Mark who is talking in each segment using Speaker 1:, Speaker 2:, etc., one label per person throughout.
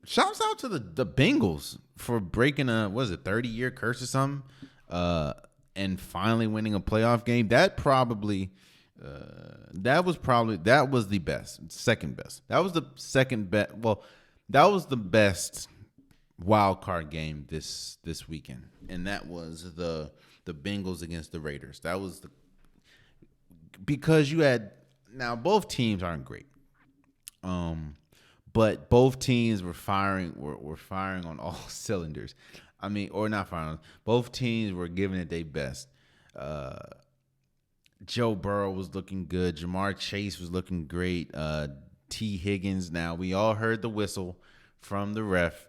Speaker 1: Shouts out to the Bengals for breaking a 30-year curse or something, and finally winning a playoff game. That was the best, second best. That was the second best. Well, that was the best wild card game this weekend, and that was the Bengals against the Raiders. That was because you had, now both teams aren't great. But both teams were firing on all cylinders. I mean, or not firing. Both teams were giving it their best. Joe Burrow was looking good. Jamar Chase was looking great. T. Higgins. Now, we all heard the whistle from the ref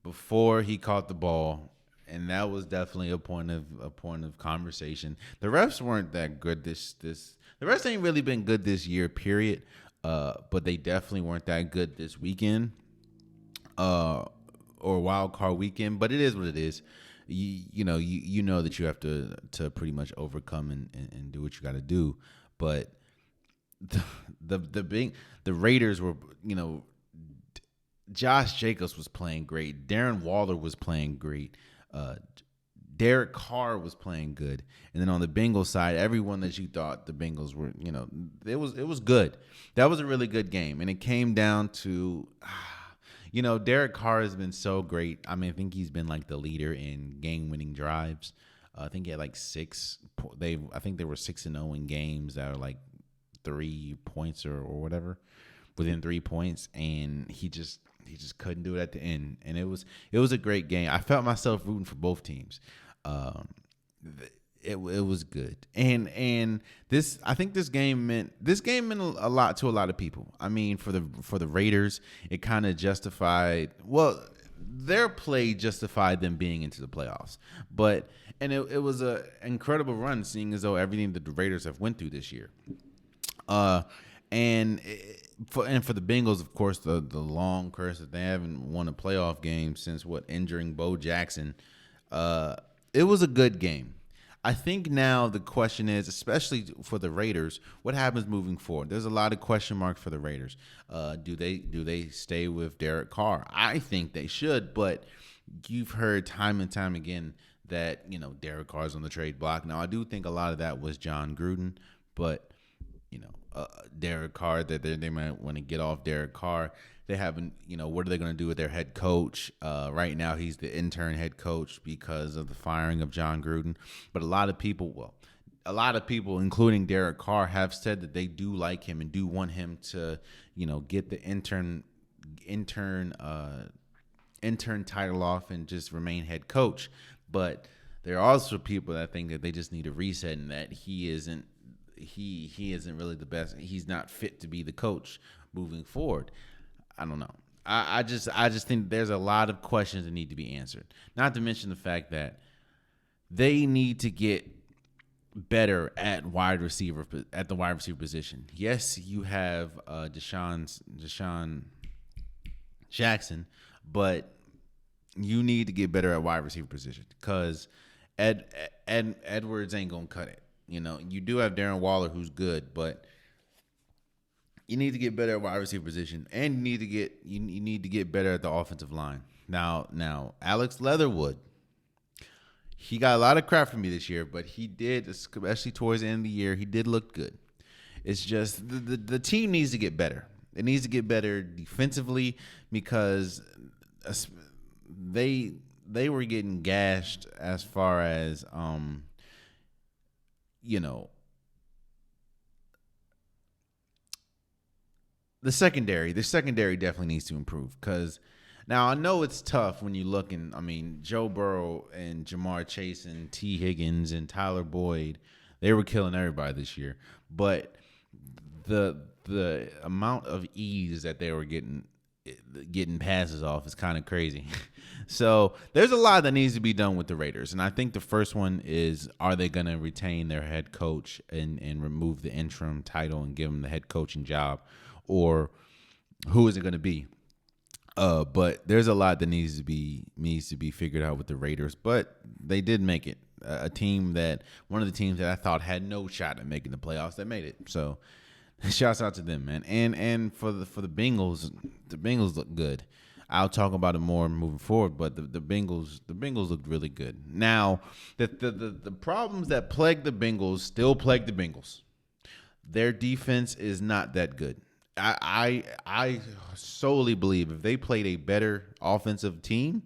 Speaker 1: before he caught the ball, and that was definitely a point of conversation. The refs weren't that good the refs ain't really been good this year, period. But they definitely weren't that good this weekend, or wild card weekend. But it is what it is. You know that you have to pretty much overcome and do what you got to do. But the Raiders were, Josh Jacobs was playing great. Darren Waller was playing great. Derek Carr was playing good. And then on the Bengals side, everyone that you thought the Bengals were, it was good. That was a really good game. And it came down to, Derek Carr has been so great. I mean, I think he's been like the leader in game-winning drives. I think he had like 6. I think they were 6-0 in games that are like 3 points or whatever, within 3 points. And he just couldn't do it at the end. And it was a great game. I felt myself rooting for both teams. It was good, and this, I think this game meant a lot to a lot of people. I mean, for the Raiders, it kind of justified, their play justified them being into the playoffs. But it was a incredible run, seeing as though everything that the Raiders have went through this year. And for the Bengals, of course, the long curse that they haven't won a playoff game since injuring Bo Jackson. It was a good game. I think now the question is, especially for the Raiders, what happens moving forward? There's a lot of question marks for the Raiders. Do they stay with Derek Carr? I think they should, but you've heard time and time again that Derek Carr's on the trade block. Now, I do think a lot of that was John Gruden, but Derek Carr, that they might want to get off Derek Carr. They haven't, what are they going to do with their head coach? Right now, he's the intern head coach because of the firing of John Gruden. But a lot of people, including Derek Carr, have said that they do like him and do want him to, get the intern title off and just remain head coach. But there are also people that think that they just need a reset and that he isn't really the best. He's not fit to be the coach moving forward. I don't know. I just think there's a lot of questions that need to be answered. Not to mention the fact that they need to get better at the wide receiver position. Yes, you have Deshaun Jackson, but you need to get better at wide receiver position because Edwards ain't gonna cut it. You do have Darren Waller, who's good, but you need to get better at wide receiver position, and you need to get better at the offensive line. Now, Alex Leatherwood, he got a lot of crap from me this year, but he did, especially towards the end of the year, he did look good. It's just the team needs to get better. It needs to get better defensively because they were getting gashed as far as the secondary definitely needs to improve because now I know it's tough when you look and Joe Burrow and Jamar Chase and T. Higgins and Tyler Boyd, they were killing everybody this year, but the amount of ease that they were getting passes off is kind of crazy. So there's a lot that needs to be done with the Raiders, and I think the first one is, are they going to retain their head coach and remove the interim title and give them the head coaching job? Or who is it going to be? But there's a lot that needs to be figured out with the Raiders. But they did make it. One of the teams that I thought had no shot at making the playoffs, that made it. So shouts out to them, man. And for the Bengals, the Bengals look good. I'll talk about it more moving forward. But the Bengals looked really good. Now, the problems that plague the Bengals still plague the Bengals. Their defense is not that good. I solely believe if they played a better offensive team,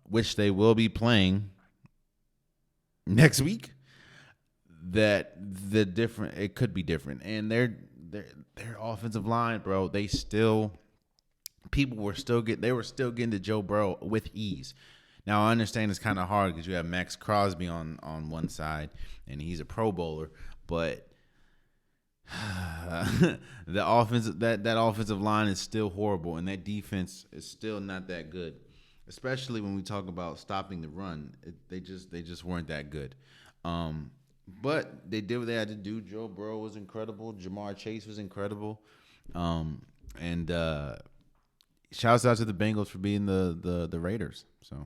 Speaker 1: which they will be playing next week, that it could be different. And their offensive line, bro, they were still getting to Joe Burrow with ease. Now I understand it's kind of hard because you have Max Crosby on one side and he's a Pro Bowler, but the offensive line is still horrible, and that defense is still not that good. Especially when we talk about stopping the run, they just weren't that good. But they did what they had to do. Joe Burrow was incredible. Jamar Chase was incredible. And shouts out to the Bengals for beating the Raiders. So